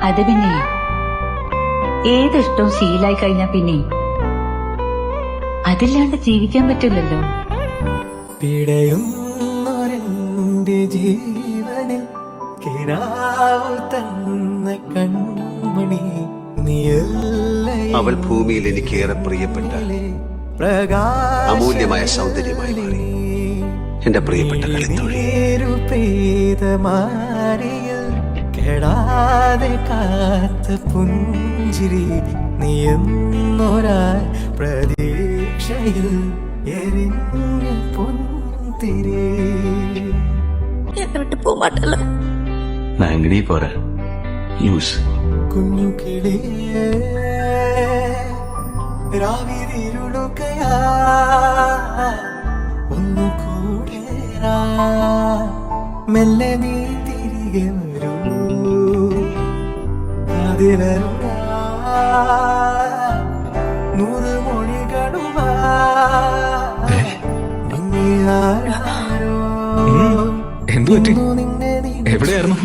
അത് പിന്നെ ഏതിഷ്ടവും ശീലായി കഴിഞ്ഞാ പിന്നെ അതില്ലാണ്ട് ജീവിക്കാൻ പറ്റില്ലല്ലോ. പിടയുന്നൊരെന്റെ ജീവനിൽ കിനാവ് തന്ന കൺമണി നീയല്ലേ. അവൾ ഭൂമിയിൽ എനിക്കേറെ പ്രിയപ്പെട്ട അമൂല്യമായ സൗന്ദര്യമായി മാറി. എന്റെ പ്രിയപ്പെട്ട കളിത്തൊഴി. കെടാതെ കാത്ത പുഞ്ചിരി നീയെന്നൊരാ പ്രതീക്ഷയിൽ എരിഞ്ഞ പൊന്തിരി. എന്നെ വിട്ട് പോകമാട്ടല്ലോ. நான் எங்கடி போறேன் யூஸ் കുഞ്ഞു കിളിയേ രാവിരുളുകയാ ഒന്നു കൂടേറാ മെല്ലെ നീ തിരികെ വരൂ അതിലരുളാ നൂറ് മൊഴികളുമാ നിന്നെ ആരാരോ എന്തു പറ്റി? നിന്നെ എവിടെയായിരുന്നു?